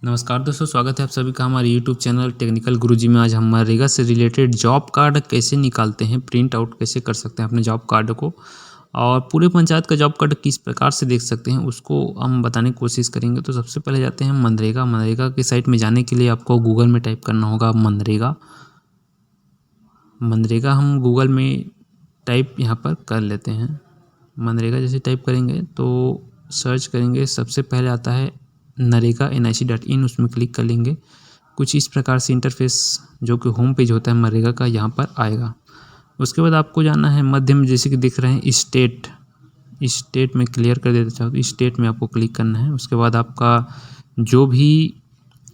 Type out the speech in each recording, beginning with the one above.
नमस्कार दोस्तों, स्वागत है आप सभी का हमारे YouTube चैनल टेक्निकल गुरुजी में। आज हम मनरेगा से रिलेटेड जॉब कार्ड कैसे निकालते हैं, प्रिंट आउट कैसे कर सकते हैं अपने जॉब कार्ड को, और पूरे पंचायत का जॉब कार्ड किस प्रकार से देख सकते हैं उसको हम बताने की कोशिश करेंगे। तो सबसे पहले जाते हैं मनरेगा की साइट में। जाने के लिए आपको गूगल में टाइप करना होगा मनरेगा हम गूगल में टाइप यहाँ पर कर लेते हैं। मनरेगा जैसे टाइप करेंगे तो सर्च करेंगे, सबसे पहले आता है नरेगा nic.in, उसमें क्लिक कर लेंगे। कुछ इस प्रकार से इंटरफेस जो कि होम पेज होता है मनरेगा का यहाँ पर आएगा। उसके बाद आपको जाना है मध्य में, जैसे कि दिख रहे हैं स्टेट में क्लियर कर देना चाहो तो स्टेट में आपको क्लिक करना है। उसके बाद आपका जो भी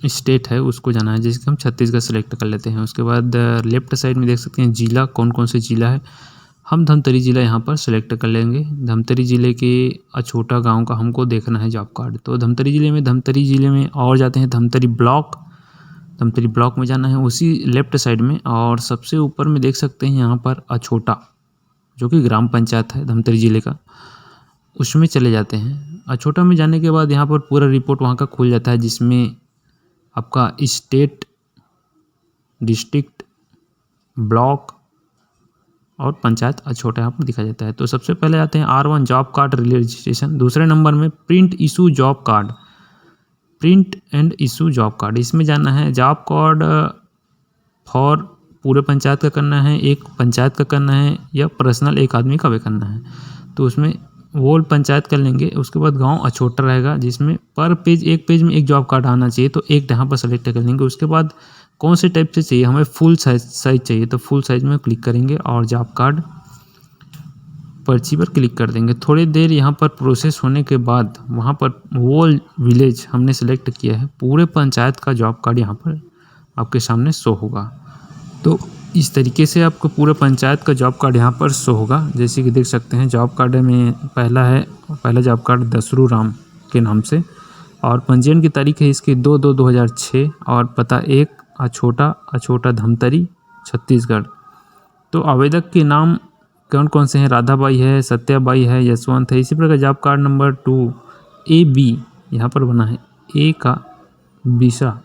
स्टेट है उसको जाना है, जैसे कि हम छत्तीसगढ़ सेलेक्ट कर लेते हैं। उसके बाद लेफ्ट साइड में देख सकते हैं जिला, कौन कौन से जिला है। हम धमतरी ज़िला यहाँ पर सेलेक्ट कर लेंगे। धमतरी ज़िले के अछोटा गांव का हमको देखना है जॉब कार्ड। तो धमतरी ज़िले में और जाते हैं धमतरी ब्लॉक में जाना है, उसी लेफ्ट साइड में। और सबसे ऊपर में देख सकते हैं यहाँ पर अछोटा, जो कि ग्राम पंचायत है धमतरी ज़िले का, उसमें चले जाते हैं। अछोटा में जाने के बाद यहाँ पर पूरा रिपोर्ट वहाँ का खुल जाता है, जिसमें आपका स्टेट, डिस्ट्रिक्ट, ब्लॉक और पंचायत अछोटा यहाँ पर दिखा जाता है। तो सबसे पहले आते हैं R1 जॉब कार्ड रजिस्ट्रेशन। दूसरे नंबर में print and issue job card. इसमें जाना है जॉब कार्ड फॉर पूरे पंचायत का करना है, एक पंचायत का करना है, या पर्सनल एक आदमी का भी करना है। तो उसमें वो पंचायत कर लेंगे। उसके बाद गांव अछोटा रहेगा, जिसमें पर पेज एक पेज में एक जॉब कार्ड आना चाहिए, तो एक यहाँ पर सेलेक्ट कर लेंगे। उसके बाद कौन से टाइप से चाहिए, हमें फुल साइज चाहिए, तो फुल साइज में क्लिक करेंगे और जॉब कार्ड पर्ची पर क्लिक कर देंगे। थोड़ी देर यहाँ पर प्रोसेस होने के बाद वहाँ पर वो विलेज हमने सेलेक्ट किया है, पूरे पंचायत का जॉब कार्ड यहाँ पर आपके सामने शो होगा। तो इस तरीके से आपको पूरे पंचायत का जॉब कार्ड यहाँ पर शो होगा। जैसे कि देख सकते हैं जॉब कार्ड में पहला जॉब कार्ड दसरू राम के नाम से, और पंजीयन की तारीख है इसकी 2/2/2006, और पता 1 अछोटा धमतरी छत्तीसगढ़। तो आवेदक के नाम कौन कौन से हैं, राधाबाई है, सत्याबाई है, यशवंत है। इसी प्रकार जॉब कार्ड नंबर 2 AB यहाँ पर बना है, A का बीसा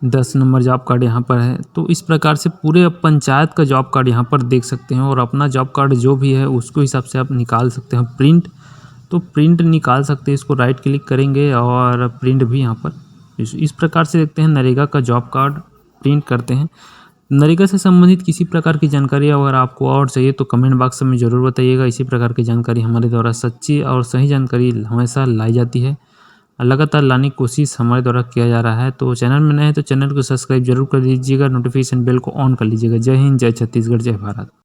10 नंबर जॉब कार्ड यहाँ पर है। तो इस प्रकार से पूरे पंचायत का जॉब कार्ड यहाँ पर देख सकते हैं, और अपना जॉब कार्ड जो भी है उसको हिसाब से आप निकाल सकते हैं प्रिंट निकाल सकते हैं। इसको राइट क्लिक करेंगे और प्रिंट भी यहाँ पर इस प्रकार से देखते हैं। नरेगा का जॉब कार्ड प्रिंट करते हैं। नरेगा से संबंधित किसी प्रकार की जानकारी अगर आपको और चाहिए तो कमेंट बॉक्स में ज़रूर बताइएगा। इसी प्रकार की जानकारी हमारे द्वारा सच्ची और सही जानकारी हमेशा लाई जाती है, लगातार लाने की कोशिश हमारे द्वारा किया जा रहा है। तो चैनल में नए हैं तो चैनल को सब्सक्राइब जरूर कर लीजिएगा, नोटिफिकेशन बेल को ऑन कर लीजिएगा। जय हिंद, जय छत्तीसगढ़, जय भारत।